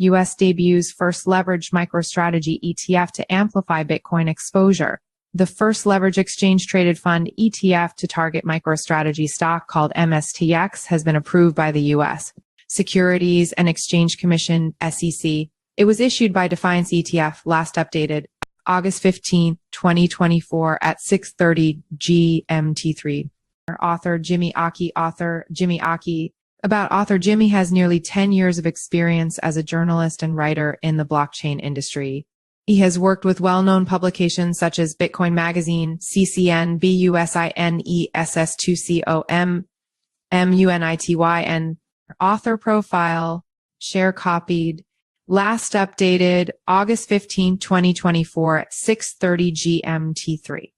U.S. debuts first leveraged MicroStrategy ETF to amplify Bitcoin exposure. The first leverage exchange-traded fund ETF to target MicroStrategy stock, called MSTX, has been approved by the U.S. Securities and Exchange Commission, SEC. It was issued by Defiance ETF, last updated August 15, 2024 at 6:30 GMT3. Author Jimmy Aki. Author Jimmy has nearly 10 years of experience as a journalist and writer in the blockchain industry. He has worked with well-known publications such as Bitcoin Magazine, CCN, BUSINESS2COM, MUNITY, and author profile, share copied, last updated August 15, 2024 at 6:30 GMT3.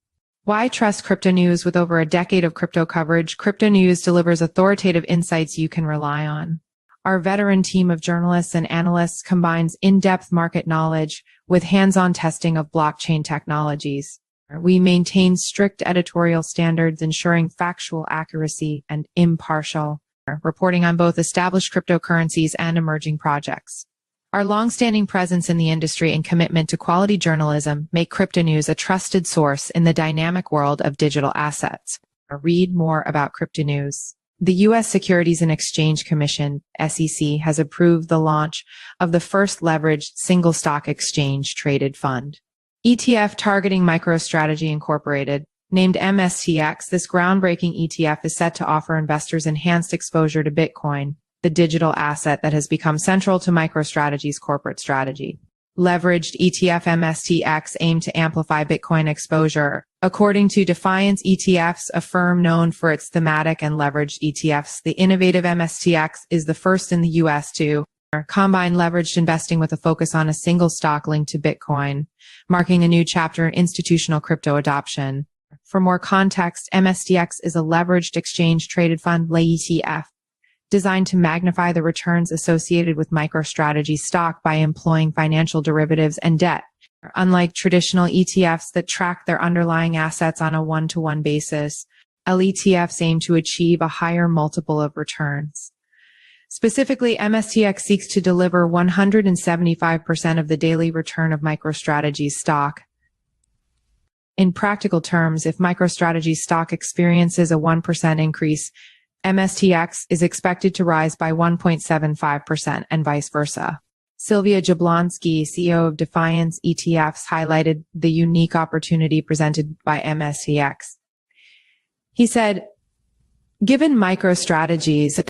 Why trust Cryptonews? With over a decade of crypto coverage, Cryptonews delivers authoritative insights you can rely on. Our veteran team of journalists and analysts combines in-depth market knowledge with hands-on testing of blockchain technologies. We maintain strict editorial standards, ensuring factual accuracy and impartial reporting on both established cryptocurrencies and emerging projects. Our long-standing presence in the industry and commitment to quality journalism make Cryptonews a trusted source in the dynamic world of digital assets. Read more about Cryptonews. The U.S. Securities and Exchange Commission, SEC, has approved the launch of the first leveraged single stock exchange traded fund ETF targeting MicroStrategy Incorporated. Named MSTX, this groundbreaking ETF is set to offer investors enhanced exposure to Bitcoin, the digital asset that has become central to MicroStrategy's corporate strategy. Leveraged ETF MSTX aimed to amplify Bitcoin exposure. According to Defiance ETFs, a firm known for its thematic and leveraged ETFs, the innovative MSTX is the first in the U.S. to combine leveraged investing with a focus on a single stock linked to Bitcoin, marking a new chapter in institutional crypto adoption. For more context, MSTX is a leveraged exchange-traded fund ETF designed to magnify the returns associated with MicroStrategy stock by employing financial derivatives and debt. Unlike traditional ETFs that track their underlying assets on a one-to-one basis, LETFs aim to achieve a higher multiple of returns. Specifically, MSTX seeks to deliver 175% of the daily return of MicroStrategy's stock. In practical terms, if MicroStrategy stock experiences a 1% increase, MSTX is expected to rise by 1.75% and vice versa. Sylvia Jablonski, CEO of Defiance ETFs, highlighted the unique opportunity presented by MSTX. He said, given MicroStrategy's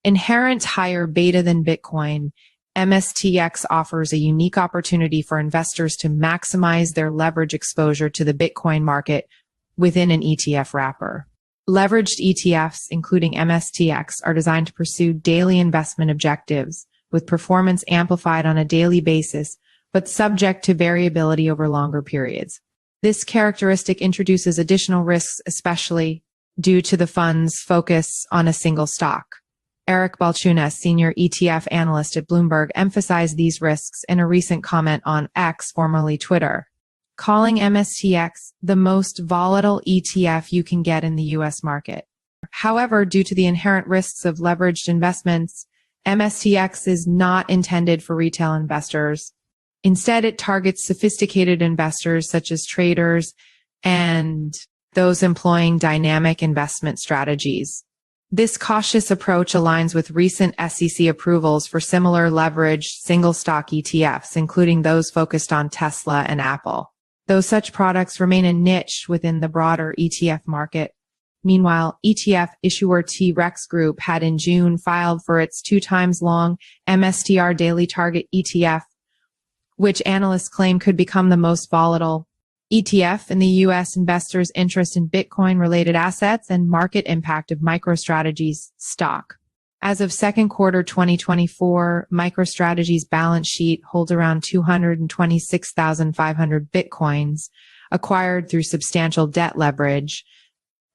inherent higher beta than Bitcoin, MSTX offers a unique opportunity for investors to maximize their leverage exposure to the Bitcoin market within an ETF wrapper. Leveraged ETFs, including MSTX, are designed to pursue daily investment objectives, with performance amplified on a daily basis, but subject to variability over longer periods. This characteristic introduces additional risks, especially due to the fund's focus on a single stock. Eric Balchunas, senior ETF analyst at Bloomberg, emphasized these risks in a recent comment on X, formerly Twitter, calling MSTX the most volatile ETF you can get in the U.S. market. However, due to the inherent risks of leveraged investments, MSTX is not intended for retail investors. Instead, it targets sophisticated investors such as traders and those employing dynamic investment strategies. This cautious approach aligns with recent SEC approvals for similar leveraged single-stock ETFs, including those focused on Tesla and Apple, though such products remain a niche within the broader ETF market. Meanwhile, ETF issuer T-Rex Group had in June filed for its 2 times long MSTR Daily Target ETF, which analysts claim could become the most volatile ETF in the U.S. investors' interest in Bitcoin-related assets and market impact of MicroStrategy's stock. As of second quarter 2024, MicroStrategy's balance sheet holds around 226,500 Bitcoins acquired through substantial debt leverage,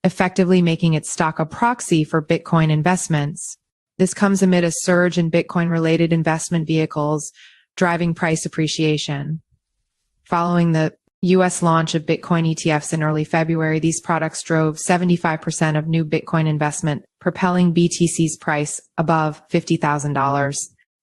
effectively making its stock a proxy for Bitcoin investments. This comes amid a surge in Bitcoin-related investment vehicles, driving price appreciation. Following the U.S. launch of Bitcoin ETFs in early February, these products drove 75% of new Bitcoin investment, propelling BTC's price above $50,000.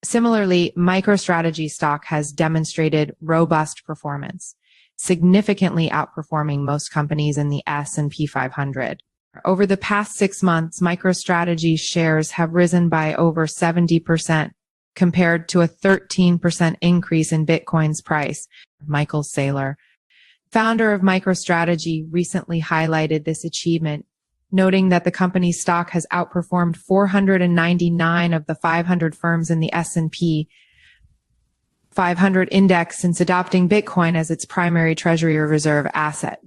Similarly, MicroStrategy stock has demonstrated robust performance, significantly outperforming most companies in the S&P 500. Over the past 6 months, MicroStrategy shares have risen by over 70%, compared to a 13% increase in Bitcoin's price. Michael Saylor, founder of MicroStrategy, recently highlighted this achievement, noting that the company's stock has outperformed 499 of the 500 firms in the S&P 500 index since adopting Bitcoin as its primary treasury or reserve asset.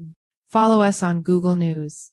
Follow us on Google News.